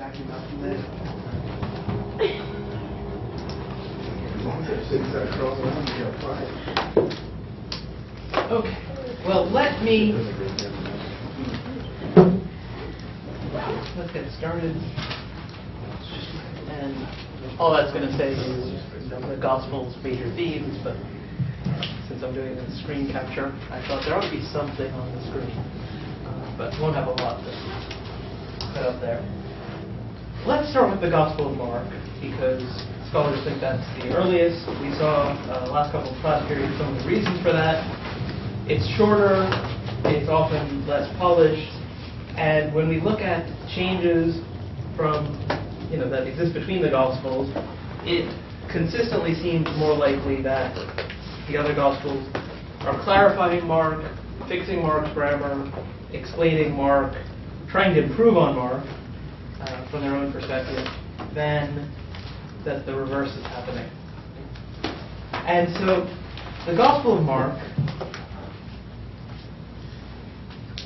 backing up from there. Okay. Well, let's get started. And all that's going to say is the Gospel's major themes, but since I'm doing a screen capture, I thought there ought to be something on the screen. But won't have a lot to put up there. Let's start with the Gospel of Mark, because scholars think that's the earliest. We saw last couple of class periods some of the reasons for that. It's shorter, it's often less polished, and when we look at changes from that exist between the Gospels, it consistently seems more likely that the other Gospels are clarifying Mark, fixing Mark's grammar, explaining Mark, trying to improve on Mark from their own perspective, than that the reverse is happening. And so the Gospel of Mark,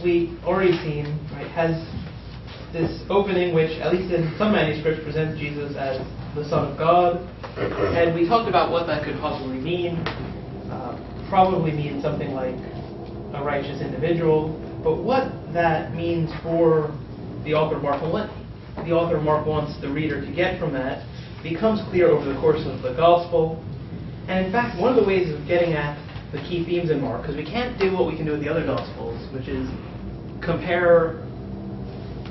we already seen, right, has this opening which, at least in some manuscripts, presents Jesus as the Son of God. And we talked about what that could possibly mean. Probably means something like a righteous individual. But what that means for the author of Mark, and what the author of Mark wants the reader to get from that, becomes clear over the course of the Gospel. And in fact, one of the ways of getting at the key themes in Mark, because we can't do what we can do with the other Gospels, which is compare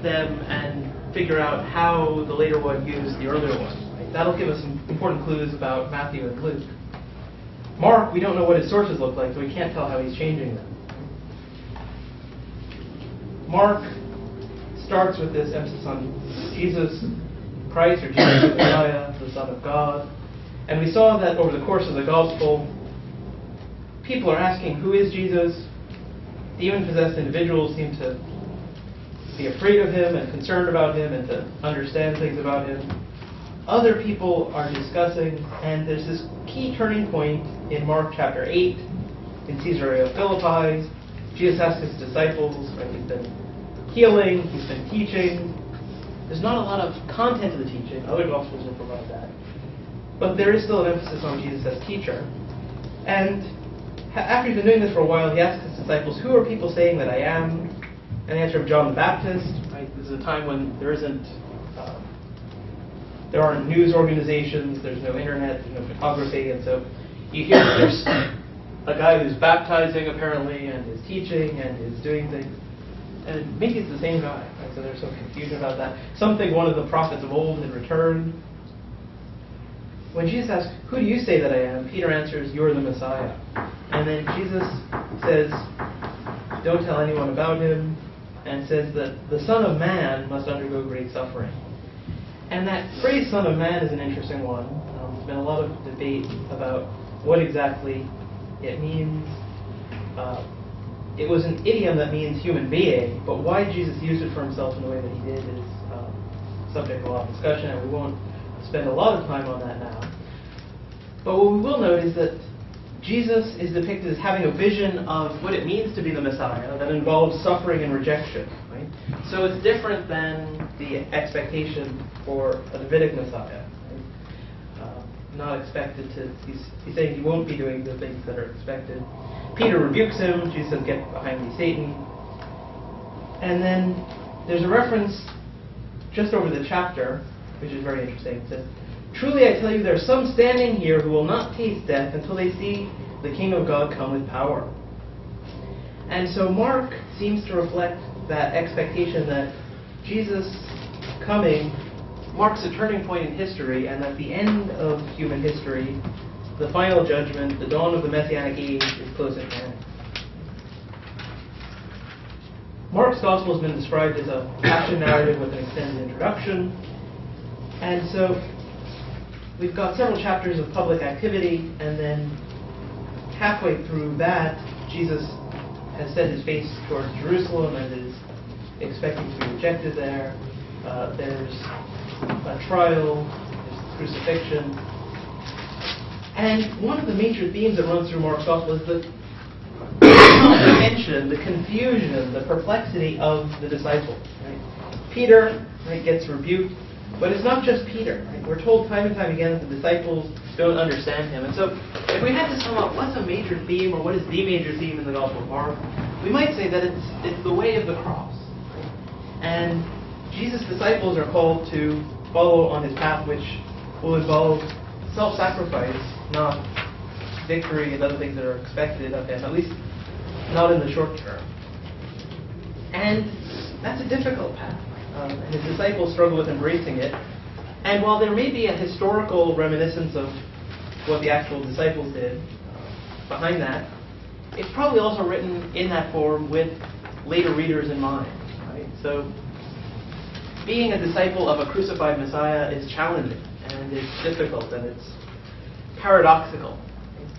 them and figure out how the later one used the earlier one. Right? That'll give us some important clues about Matthew and Luke. Mark, we don't know what his sources look like, so we can't tell how he's changing them. Mark starts with this emphasis on Jesus Christ, or Jesus the Messiah, the Son of God. And we saw that over the course of the Gospel, people are asking, who is Jesus? Demon-possessed individuals seem to be afraid of him and concerned about him and to understand things about him. Other people are discussing, and there's this key turning point in Mark chapter 8, in Caesarea Philippi. Jesus asks his disciples, right, he's been healing, he's been teaching. There's not a lot of content to the teaching. Other Gospels will provide that. But there is still an emphasis on Jesus as teacher. And after he's been doing this for a while, he asks his disciples, who are people saying that I am? An answer of John the Baptist. Right? This is a time when there aren't news organizations, there's no internet, there's no photography, and so you hear that there's a guy who's baptizing apparently, and is teaching, and is doing things. And maybe it's the same guy, right? So there's some confusion about that. Some think one of the prophets of old had returned. When Jesus asks, who do you say that I am? Peter answers, you're the Messiah. And then Jesus says, don't tell anyone about him, and says that the Son of Man must undergo great suffering. And that phrase, Son of Man, is an interesting one. There's been a lot of debate about what exactly it means. It was an idiom that means human being, but why Jesus used it for himself in the way that he did is subject to a lot of discussion, and we won't spend a lot of time on that now. But what we will note is that Jesus is depicted as having a vision of what it means to be the Messiah that involves suffering and rejection. Right? So it's different than the expectation for a Davidic Messiah. Right? Not expected to. He's saying he won't be doing the things that are expected. Peter rebukes him. Jesus says, "Get behind me, Satan." And then there's a reference just over the chapter, which is very interesting. It says, "Truly I tell you, there are some standing here who will not taste death until they see the kingdom of God come with power." And so Mark seems to reflect that expectation that Jesus coming marks a turning point in history, and that the end of human history, the final judgment, the dawn of the Messianic age, is close at hand. Mark's gospel has been described as a passion narrative with an extended introduction. And so we've got several chapters of public activity, and then halfway through that, Jesus has set his face towards Jerusalem and is expecting to be rejected there. There's a trial, there's crucifixion. And one of the major themes that runs through Mark's gospel is the comprehension, the confusion, the perplexity of the disciples. Right? Peter, right, gets rebuked. But it's not just Peter. Right? We're told time and time again that the disciples don't understand him. And so if we had to sum up what's a major theme, or what is the major theme in the Gospel of Mark, we might say that it's the way of the cross. Right? And Jesus' disciples are called to follow on his path, which will involve self-sacrifice, not victory and other things that are expected of him, at least not in the short term. And that's a difficult path. And his disciples struggle with embracing it. And while there may be a historical reminiscence of what the actual disciples did behind that, it's probably also written in that form with later readers in mind. Right? So being a disciple of a crucified Messiah is challenging, and it's difficult, and it's paradoxical.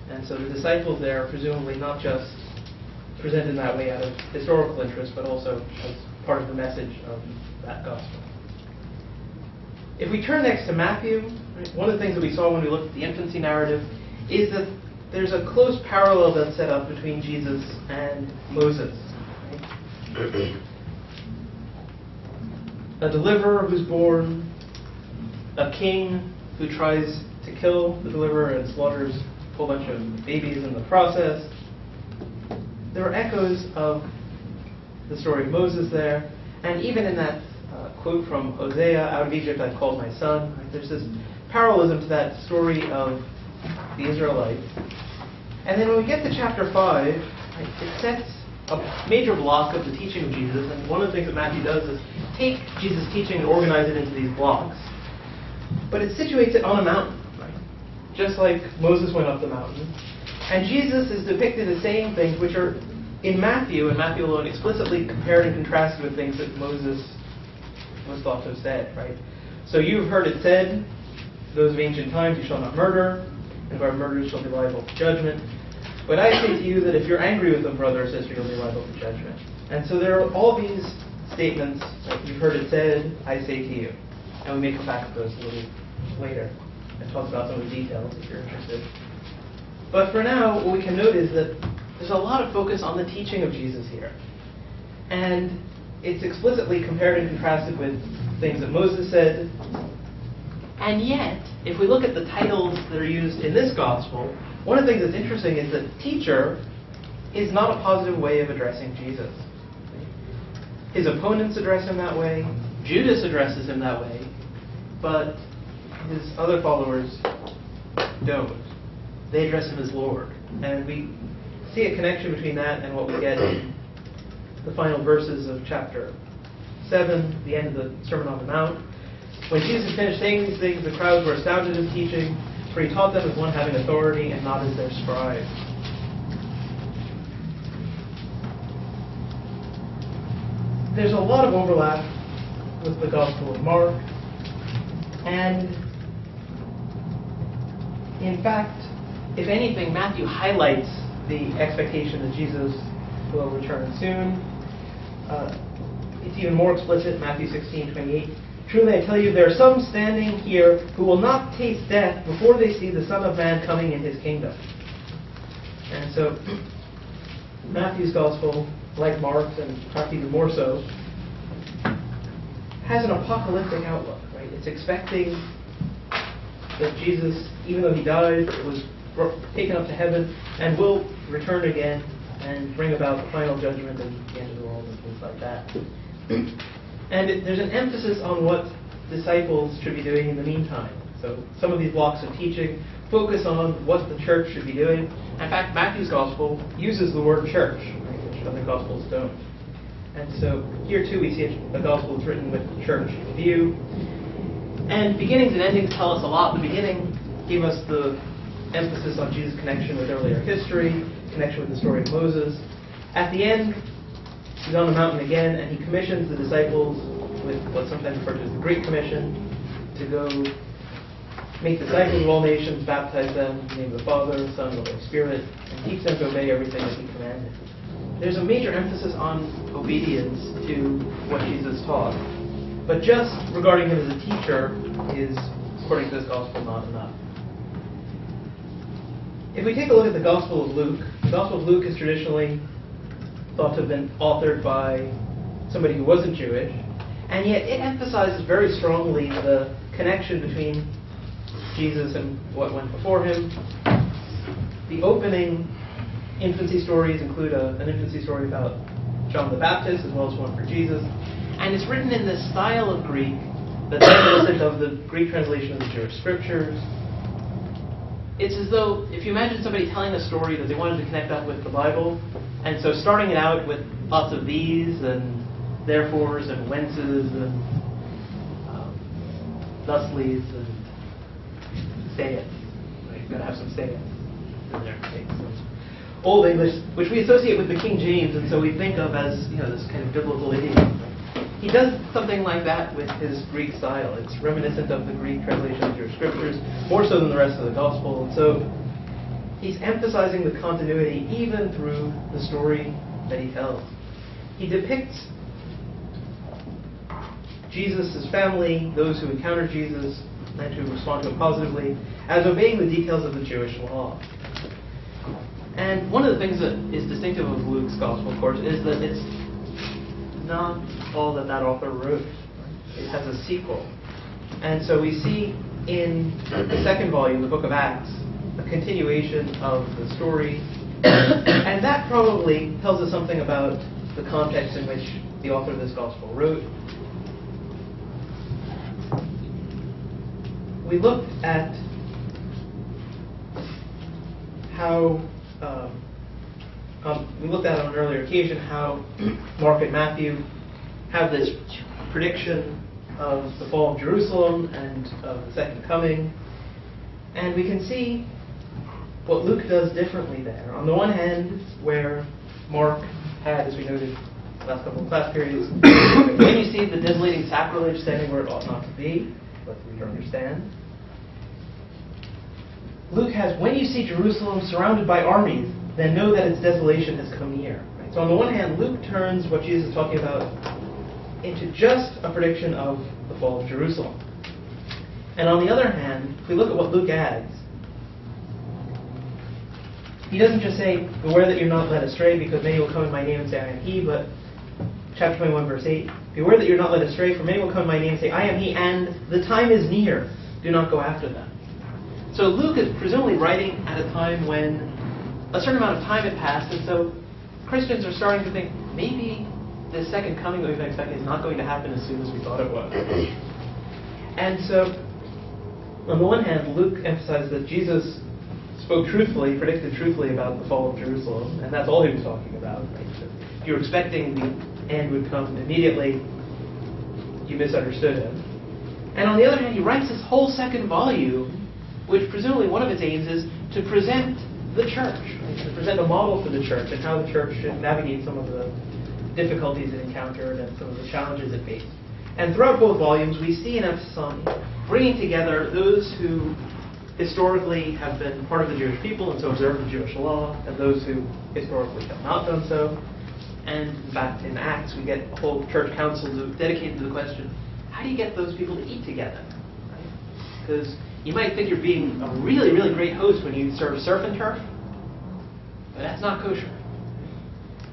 And so the disciples there are presumably not just presented that way out of historical interest, but also as part of the message of that gospel. If we turn next to Matthew, right, one of the things that we saw when we looked at the infancy narrative is that there's a close parallel that's set up between Jesus and Moses. Right? A deliverer who's born, a king who tries to kill the deliverer and slaughters a whole bunch of babies in the process. There are echoes of the story of Moses there, and even in that quote from Hosea, "Out of Egypt I've called my son," right, there's this parallelism to that story of the Israelites. And then when we get to chapter 5, right, it sets a major block of the teaching of Jesus, and one of the things that Matthew does is take Jesus' teaching and organize it into these blocks. But it situates it on a mountain, right? Just like Moses went up the mountain. And Jesus is depicted as saying things which are, in Matthew, and Matthew alone, explicitly compared and contrasted with things that Moses was thought to have said, right? So you've heard it said, those of ancient times, you shall not murder, and whoever murders shall be liable to judgment. But I say to you that if you're angry with a brother or sister, you'll be liable to judgment. And so there are all these statements, like you've heard it said, I say to you. And we may come back to those a little later and talk about some of the details if you're interested. But for now, what we can note is that there's a lot of focus on the teaching of Jesus here. And it's explicitly compared and contrasted with things that Moses said. And yet, if we look at the titles that are used in this gospel, one of the things that's interesting is that teacher is not a positive way of addressing Jesus. His opponents address him that way. Judas addresses him that way. But his other followers don't. They address him as Lord. And we see a connection between that and what we get in the final verses of chapter 7, the end of the Sermon on the Mount. When Jesus finished saying these things, the crowds were astounded at his teaching, for he taught them as one having authority and not as their scribe. There's a lot of overlap with the Gospel of Mark, and in fact, if anything, Matthew highlights the expectation that Jesus will return soon. It's even more explicit in Matthew 16:28. Truly I tell you, there are some standing here who will not taste death before they see the Son of Man coming in his kingdom. And so, Matthew's Gospel, like Mark's, and perhaps even more so, has an apocalyptic outlook, right? It's expecting that Jesus, even though he died, was taken up to heaven and will return again and bring about the final judgment and the end of the world and things like that. And there's an emphasis on what disciples should be doing in the meantime. So some of these blocks of teaching focus on what the church should be doing. In fact, Matthew's Gospel uses the word church, right, which other Gospels don't. And so here too we see a Gospel that's written with the church in view. And beginnings and endings tell us a lot. The beginning gave us the emphasis on Jesus' connection with earlier history, connection with the story of Moses. At the end, he's on the mountain again, and he commissions the disciples with what's sometimes referred to as the Great Commission to go make disciples of all nations, baptize them in the name of the Father, the Son, and the Holy Spirit, and teach them to obey everything that he commanded. There's a major emphasis on obedience to what Jesus taught. But just regarding him as a teacher is, according to this gospel, not enough. If we take a look at the Gospel of Luke, the Gospel of Luke is traditionally thought to have been authored by somebody who wasn't Jewish. And yet it emphasizes very strongly the connection between Jesus and what went before him. The opening infancy stories include an infancy story about John the Baptist as well as one for Jesus. And it's written in this style of Greek that's reminiscent of the Greek translation of the Jewish scriptures. It's as though, if you imagine somebody telling a story that they wanted to connect up with the Bible, and so starting it out with lots of these and therefores and whences and thuslies and sayits. Right? You've got to have some sayits in there. Right? So Old English, which we associate with the King James, and so we think of as this kind of biblical idiom. He does something like that with his Greek style. It's reminiscent of the Greek translation of your scriptures, more so than the rest of the gospel. And so he's emphasizing the continuity even through the story that he tells. He depicts Jesus' family, those who encounter Jesus and who respond to him positively, as obeying the details of the Jewish law. And one of the things that is distinctive of Luke's gospel, of course, is that it's not all that author wrote. It has a sequel. And so we see in the second volume, the book of Acts, a continuation of the story. And that probably tells us something about the context in which the author of this gospel wrote. We looked at how we looked at on an earlier occasion how Mark and Matthew have this prediction of the fall of Jerusalem and of the second coming. And we can see what Luke does differently there. On the one hand, where Mark had, as we noted the last couple of class periods, when you see the desolating sacrilege standing where it ought not to be, let the reader understand. Luke has, when you see Jerusalem surrounded by armies, then know that its desolation has come near. Right? So on the one hand, Luke turns what Jesus is talking about into just a prediction of the fall of Jerusalem. And on the other hand, if we look at what Luke adds, he doesn't just say, beware that you're not led astray, because many will come in my name and say, I am he, but chapter 21, verse 8, beware that you're not led astray, for many will come in my name and say, I am he, and the time is near. Do not go after them. So Luke is presumably writing at a time when a certain amount of time had passed, and so Christians are starting to think, maybe the second coming that we've been expecting is not going to happen as soon as we thought it was. And so, on the one hand, Luke emphasizes that Jesus spoke truthfully, predicted truthfully about the fall of Jerusalem, and that's all he was talking about. Right? So if you were expecting the end would come immediately, you misunderstood him. And on the other hand, he writes this whole second volume, which presumably one of its aims is to present the church, right? To present a model for the church and how the church should navigate some of the difficulties it encountered and some of the challenges it faced. And throughout both volumes, we see an emphasis on bringing together those who historically have been part of the Jewish people and so observe the Jewish law, and those who historically have not done so. And in fact, in Acts, we get a whole church council dedicated to the question, how do you get those people to eat together? Because you might think you're being a really, really great host when you serve surf and turf, but that's not kosher.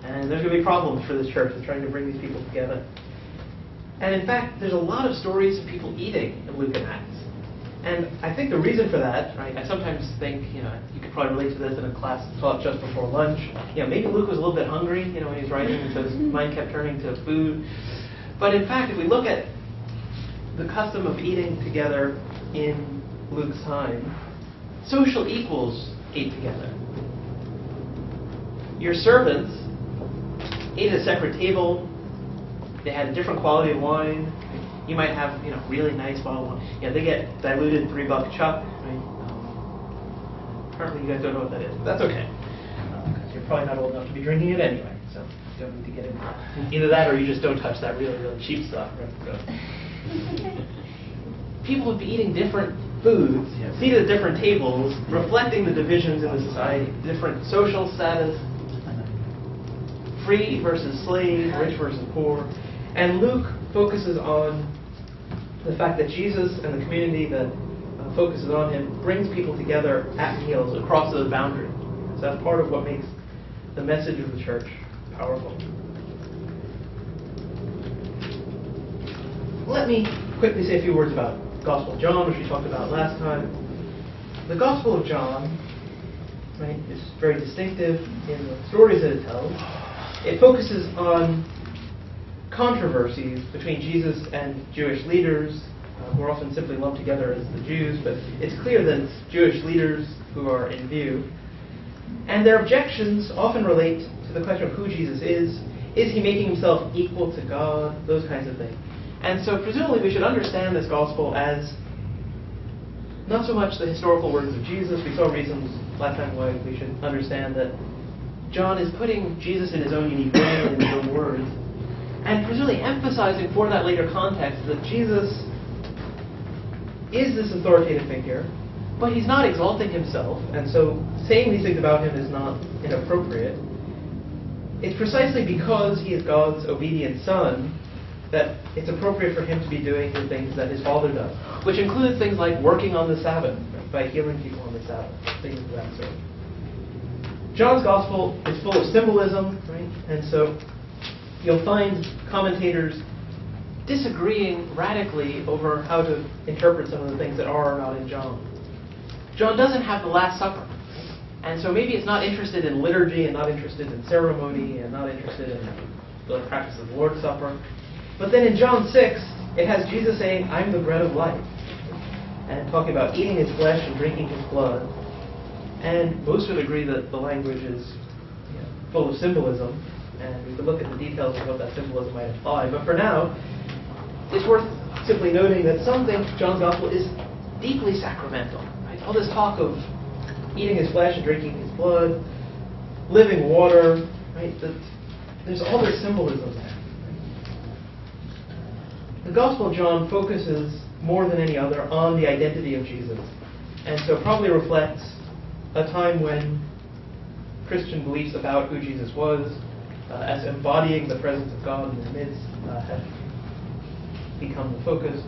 And there's going to be problems for this church in trying to bring these people together. And in fact, there's a lot of stories of people eating in Luke and Acts. And I think the reason for that, right, I sometimes think, you could probably relate to this in a class taught just before lunch. Maybe Luke was a little bit hungry, when he was writing, and so his mind kept turning to food. But in fact, if we look at the custom of eating together in Luke's time, social equals ate together. Your servants ate at a separate table. They had a different quality of wine. You might have, really nice bottle of wine. They get diluted $3 chuck. Right? Apparently you guys don't know what that is. But that's okay. Because you're probably not old enough to be drinking it anyway. So you don't need to get into it. Either that or you just don't touch that really, really cheap stuff. Right? People would be eating different foods, seated at different tables, reflecting the divisions in the society, different social status, free versus slave, rich versus poor. And Luke focuses on the fact that Jesus and the community that focuses on him brings people together at meals across those boundaries. So that's part of what makes the message of the church powerful. let me quickly say a few words about Gospel of John, which we talked about last time. The Gospel of John, right, is very distinctive in the stories that it tells. It focuses on controversies between Jesus and Jewish leaders, who are often simply lumped together as the Jews, but it's clear that it's Jewish leaders who are in view. And their objections often relate to the question of who Jesus is. Is he making himself equal to God? Those kinds of things. And so presumably we should understand this gospel as not so much the historical words of Jesus. We saw reasons last time why we should understand that John is putting Jesus in his own unique way, in his own words, and presumably emphasizing for that later context that Jesus is this authoritative figure, but he's not exalting himself, and so saying these things about him is not inappropriate. It's precisely because he is God's obedient son that it's appropriate for him to be doing the things that his Father does, which includes things like working on the Sabbath, right, by healing people on the Sabbath, things of that sort. John's Gospel is full of symbolism, right, and so you'll find commentators disagreeing radically over how to interpret some of the things that are or not in John. John doesn't have the Last Supper, and so maybe it's not interested in liturgy and not interested in ceremony and not interested in the practice of the Lord's Supper. But then in John 6, it has Jesus saying, "I'm the bread of life," and talking about eating his flesh and drinking his blood. And most would agree that the language is full of symbolism, and we could look at the details of what that symbolism might imply. But for now, it's worth simply noting that some think John's Gospel is deeply sacramental. Right? All this talk of eating his flesh and drinking his blood, living water, right? There's all this symbolism there. The Gospel of John focuses more than any other on the identity of Jesus, and so probably reflects a time when Christian beliefs about who Jesus was, as embodying the presence of God in their midst, have become the focus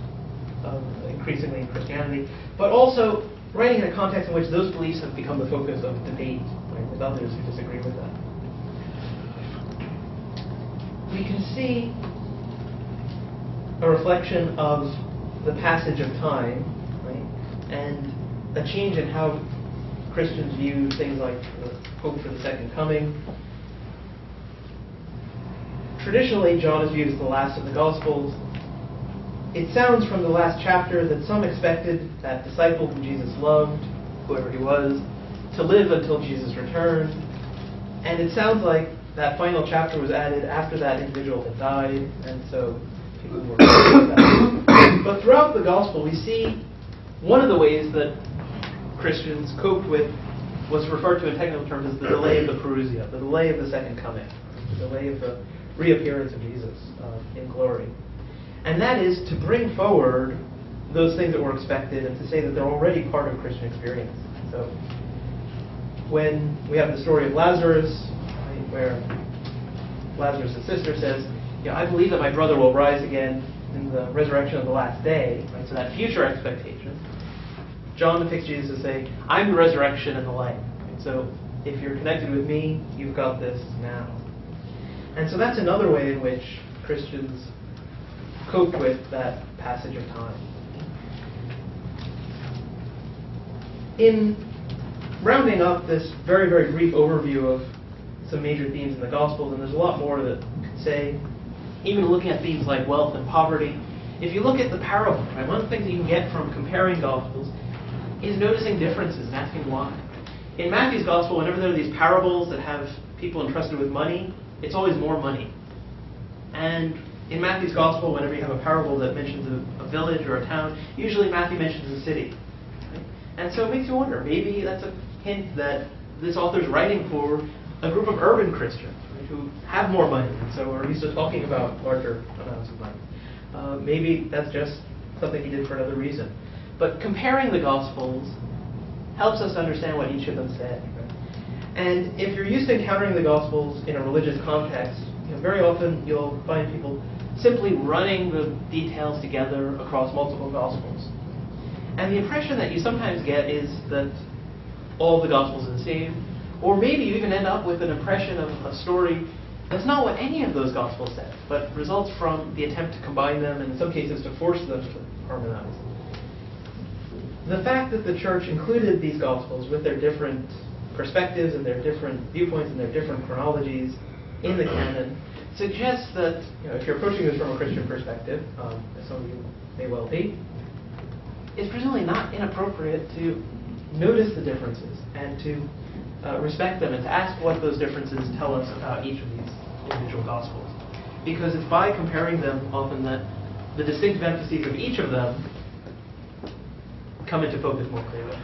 of increasingly in Christianity, but also writing in a context in which those beliefs have become the focus of debate, right, with others who disagree with that. We can see a reflection of the passage of time, right, and a change in how Christians view things like the hope for the second coming. Traditionally, John is viewed as the last of the Gospels. It sounds from the last chapter that some expected that disciple whom Jesus loved, whoever he was, to live until Jesus returned. And it sounds like that final chapter was added after that individual had died, and so people were worried about that. But throughout the Gospel, we see one of the ways that Christians coped with was referred to in technical terms as the delay of the parousia, the delay of the second coming, the delay of the reappearance of Jesus in glory. And that is to bring forward those things that were expected and to say that they're already part of Christian experience. So when we have the story of Lazarus, right, where Lazarus' sister says, I believe that my brother will rise again in the resurrection of the last day, right, so that future expectation, John depicts Jesus as saying, I'm the resurrection and the life. Right? So if you're connected with me, you've got this now. And so that's another way in which Christians coped with that passage of time. In rounding up this very, very brief overview of some major themes in the Gospels, and there's a lot more that we could say, even looking at themes like wealth and poverty, if you look at the parables, right, one of the things that you can get from comparing Gospels is noticing differences and asking why. In Matthew's Gospel, whenever there are these parables that have people entrusted with money, it's always more money. And in Matthew's Gospel, whenever you have a parable that mentions a village or a town, usually Matthew mentions a city. Right? And so it makes you wonder, maybe that's a hint that this author's writing for a group of urban Christians, right, who have more money, and so are used to talking about larger amounts of money. Maybe that's just something he did for another reason. But comparing the Gospels helps us understand what each of them said. Right? And if you're used to encountering the Gospels in a religious context, very often you'll find people simply running the details together across multiple Gospels. And the impression that you sometimes get is that all the Gospels are the same, or maybe you even end up with an impression of a story That's not what any of those Gospels said, but results from the attempt to combine them, and in some cases to force them to harmonize. The fact that the church included these Gospels with their different perspectives and their different viewpoints and their different chronologies in the canon suggests that, if you're approaching this from a Christian perspective, as some of you may well be, it's presumably not inappropriate to notice the differences and to respect them and to ask what those differences tell us about each of these individual Gospels. Because it's by comparing them often that the distinctive emphases of each of them come into focus more clearly.